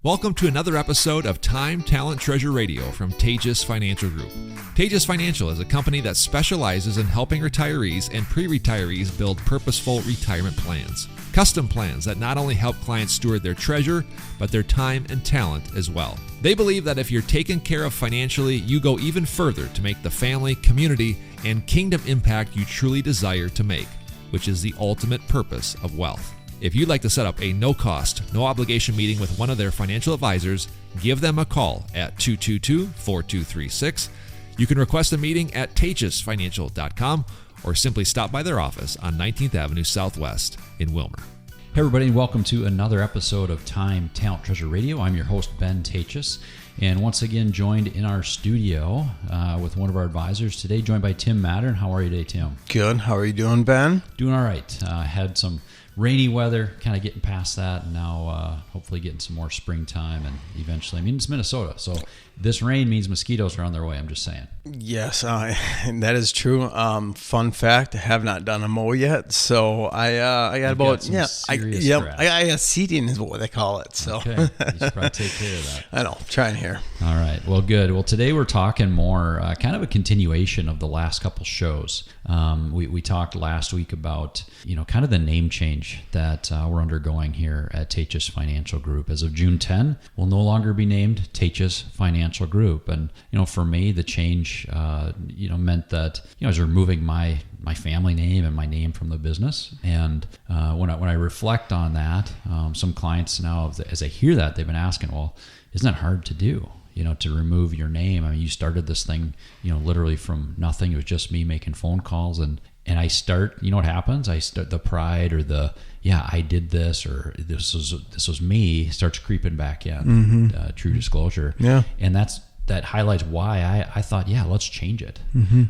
Welcome to another episode of Time, Talent, Treasure Radio from Taatjes Financial Group. Taatjes Financial is a company that specializes in helping retirees and pre-retirees build purposeful retirement plans. Custom plans that not only help clients steward their treasure, but their time and talent as well. They believe that if you're taken care of financially, you go even further to make the family, community, and kingdom impact you truly desire to make, which is the ultimate purpose of wealth. If you'd like to set up a no-cost, no-obligation meeting with one of their financial advisors, give them a call at 222-4236. You can request a meeting at taatjesfinancial.com or simply stop by their office on 19th Avenue Southwest in Wilmer. Hey everybody, and welcome to another episode of Time, Talent, Treasure Radio. I'm your host, Ben Taatjes, and once again joined in our studio with one of our advisors today, joined by Tim Mattern. How are you today, Tim? Good. How are you doing, Ben? Doing all right. Had some rainy weather, kind of getting past that, and now hopefully getting some more springtime, and eventually, it's Minnesota, so this rain means mosquitoes are on their way, I'm just saying. Yes, that is true. Fun fact, I have not done a mow yet, so I got I got seeding is what they call it. So okay. You should probably take care of that. I know, I'm trying here. All right, well, good. Well, today we're talking more, kind of a continuation of the last couple shows. We talked last week about, kind of the name change that we're undergoing here at Taatjes Financial Group. As of June 10, we'll no longer be named Taatjes Financial Group. And, for me, the change, meant that, I was removing my family name and my name from the business. And when I reflect on that, some clients now, as I hear that, they've been asking, well, isn't that hard to do? To remove your name. I mean, you started this thing, literally from nothing. It was just me making phone calls, and I start, what happens? I start the pride or I did this, or this was me, starts creeping back in. True disclosure. Yeah. And that highlights why I thought, let's change it.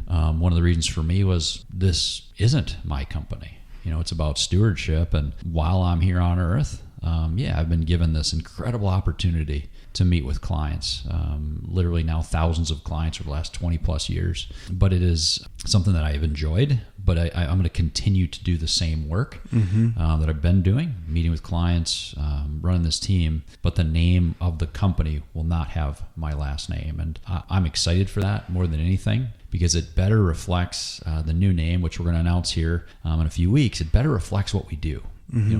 One of the reasons for me was this isn't my company. It's about stewardship, and while I'm here on earth, I've been given this incredible opportunity to meet with clients, literally now thousands of clients over the last 20 plus years. But it is something that I've enjoyed, but I'm going to continue to do the same work that I've been doing, meeting with clients, running this team, but the name of the company will not have my last name. And I'm excited for that more than anything, because it better reflects the new name, which we're going to announce here in a few weeks. It better reflects what we do.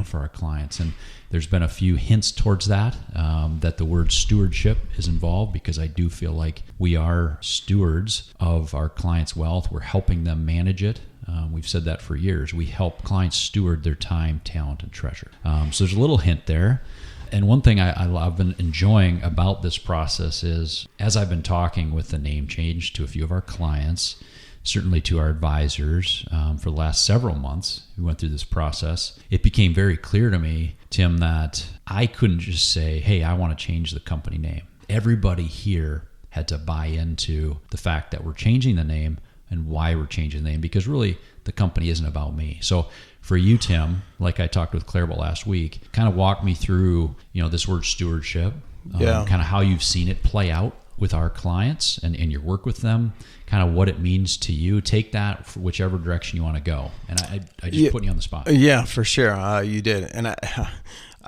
For our clients. And there's been a few hints towards that the word stewardship is involved, because I do feel like we are stewards of our clients' wealth. We're helping them manage it. We've said that for years. We help clients steward their time, talent, and treasure. So there's a little hint there. And one thing I've been enjoying about this process is, as I've been talking with the name change to a few of our clients, certainly to our advisors, for the last several months, we went through this process. It became very clear to me, Tim, that I couldn't just say, hey, I want to change the company name. Everybody here had to buy into the fact that we're changing the name and why we're changing the name, because really the company isn't about me. So for you, Tim, like I talked with Claire about last week, kind of walk me through, this word stewardship, kind of how you've seen it play out with our clients and your work with them, kind of what it means to you. Take that for whichever direction you want to go. And I just put you on the spot. Yeah, for sure. You did. And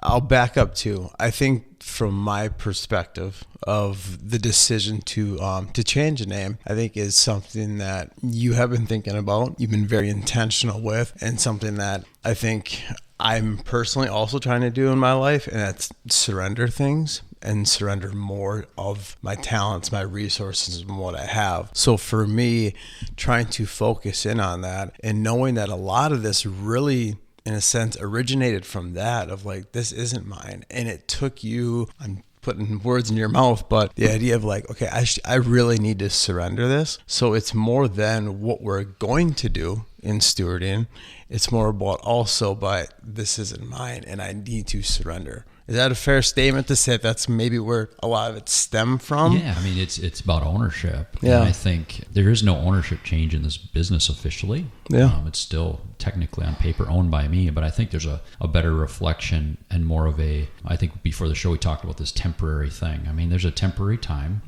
I'll back up too. I think from my perspective of the decision to change a name, I think is something that you have been thinking about. You've been very intentional with, and something that I think I'm personally also trying to do in my life, and that's surrender things and surrender more of my talents, my resources, and what I have. So for me, trying to focus in on that and knowing that a lot of this really, in a sense, originated from that of like, this isn't mine. And it took you, I'm putting words in your mouth, but the idea of like, okay, I really need to surrender this. So it's more than what we're going to do in stewarding. It's more about also, but this isn't mine and I need to surrender. Is that a fair statement to say that's maybe where a lot of it stemmed from? Yeah, it's about ownership. Yeah. And I think there is no ownership change in this business officially. Yeah. It's still technically on paper owned by me, but I think there's a better reflection and more of I think before the show we talked about this temporary thing. There's a temporary time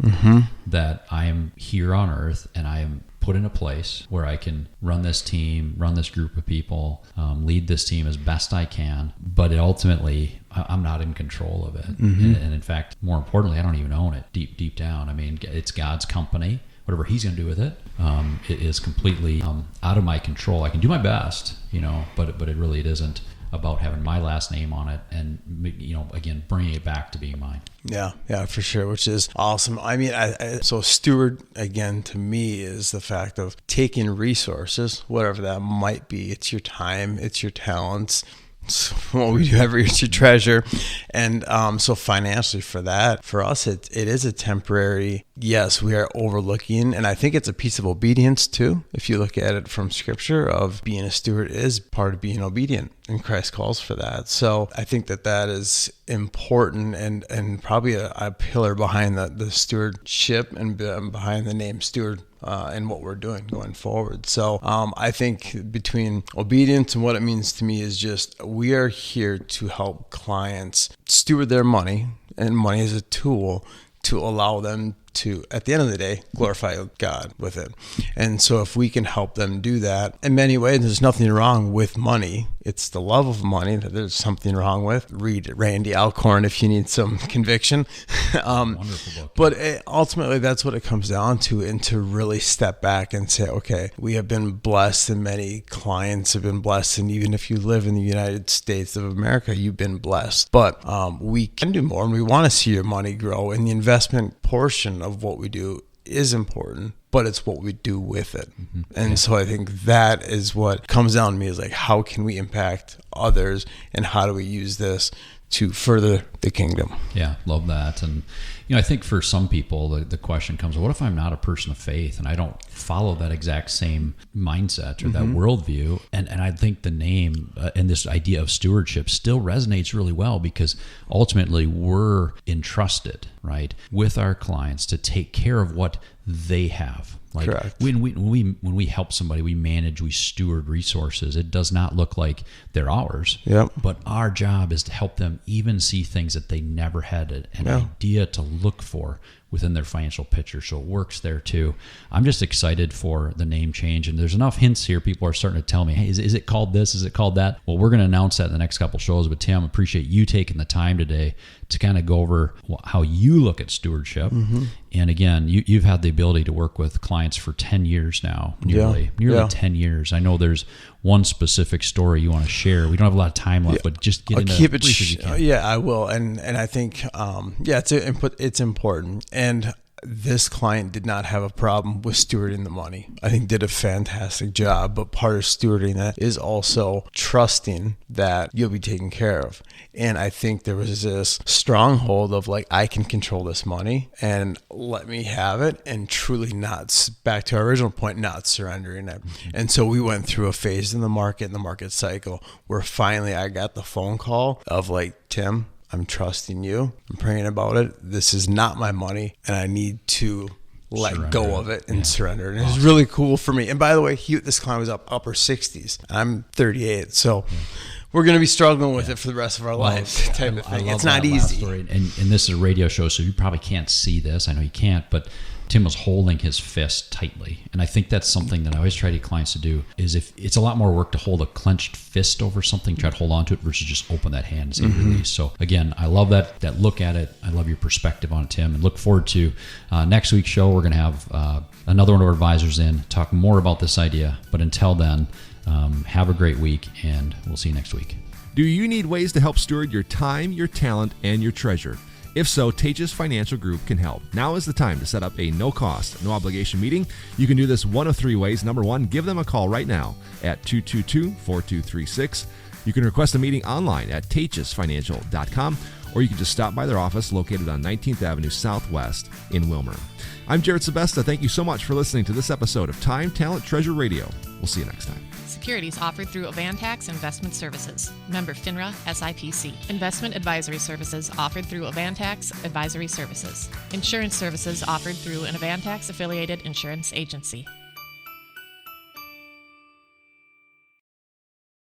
that I am here on earth and I am put in a place where I can run this team, run this group of people, lead this team as best I can. But ultimately, I'm not in control of it. And in fact, more importantly, I don't even own it deep down. I mean, it's God's company. Whatever he's going to do with it, it is completely out of my control. I can do my best, but it isn't about having my last name on it and, again, bringing it back to being mine. Yeah, for sure, which is awesome. I mean, so steward, again, to me is the fact of taking resources, whatever that might be. It's your time, it's your talents. So what we do it's your treasure. And so financially for us, it is a temporary, yes, we are overlooking. And I think it's a piece of obedience too. If you look at it from scripture, of being a steward is part of being obedient. And Christ calls for that. So I think that is important and probably a pillar behind the stewardship and behind the name steward. And what we're doing going forward. So I think between obedience and what it means to me is just we are here to help clients steward their money, and money is a tool to allow them to, at the end of the day, glorify God with it. And so if we can help them do that, in many ways, there's nothing wrong with money. It's the love of money that there's something wrong with. Read Randy Alcorn if you need some conviction. Wonderful book. But ultimately, that's what it comes down to, and to really step back and say, okay, we have been blessed, and many clients have been blessed, and even if you live in the United States of America, you've been blessed. But we can do more, and we want to see your money grow, and the investment portion of what we do is important, but it's what we do with it. And so I think that is what comes down to me, is like, how can we impact others, and how do we use this to further the kingdom? Yeah, love that. And I think for some people the question comes, what if I'm not a person of faith and I don't follow that exact same mindset or that worldview? And I think the name and this idea of stewardship still resonates really well, because ultimately we're entrusted, right, with our clients to take care of what they have. Like Correct. when we help somebody, we manage, we steward resources. It does not look like they're ours. Yep. But our job is to help them even see things that they never had an idea to look for within their financial picture. So it works there too. I'm just excited for the name change, and there's enough hints here. People are starting to tell me, hey, is it called this? Is it called that? Well, we're going to announce that in the next couple shows. But Tim, appreciate you taking the time today to kind of go over how you look at stewardship. And again, you've had the ability to work with clients for 10 years now, nearly 10 years. I know there's one specific story you want to share. We don't have a lot of time left, but just get into it brief as you can. Yeah, I will. And I think, it's important. And this client did not have a problem with stewarding the money. I think did a fantastic job, but part of stewarding that is also trusting that you'll be taken care of. And I think there was this stronghold of like, I can control this money and let me have it, and truly not, back to our original point, not surrendering it. And so we went through a phase in the market cycle, where finally I got the phone call of like, Tim, I'm trusting you. I'm praying about it. This is not my money, and I need to let go of it and surrender. And it was really cool for me. And by the way, this client was upper 60s. I'm 38, so we're going to be struggling with it for the rest of our lives, type of thing. It's not easy. Story. And this is a radio show, so you probably can't see this. I know you can't, but Tim was holding his fist tightly. And I think that's something that I always try to get clients to do, is if it's a lot more work to hold a clenched fist over something, try to hold on to it versus just open that hand and say release. So again, I love that look at it. I love your perspective on it, Tim, and look forward to next week's show. We're going to have another one of our advisors in, talk more about this idea. But until then, have a great week, and we'll see you next week. Do you need ways to help steward your time, your talent, and your treasure? If so, Taatjes Financial Group can help. Now is the time to set up a no-cost, no-obligation meeting. You can do this one of three ways. Number one, give them a call right now at 222-4236. You can request a meeting online at taatjesfinancial.com, or you can just stop by their office located on 19th Avenue Southwest in Wilmer. I'm Jared Sebesta. Thank you so much for listening to this episode of Time, Talent, Treasure Radio. We'll see you next time. Securities offered through Avantax Investment Services. Member FINRA SIPC. Investment advisory services offered through Avantax Advisory Services. Insurance services offered through an Avantax affiliated insurance agency.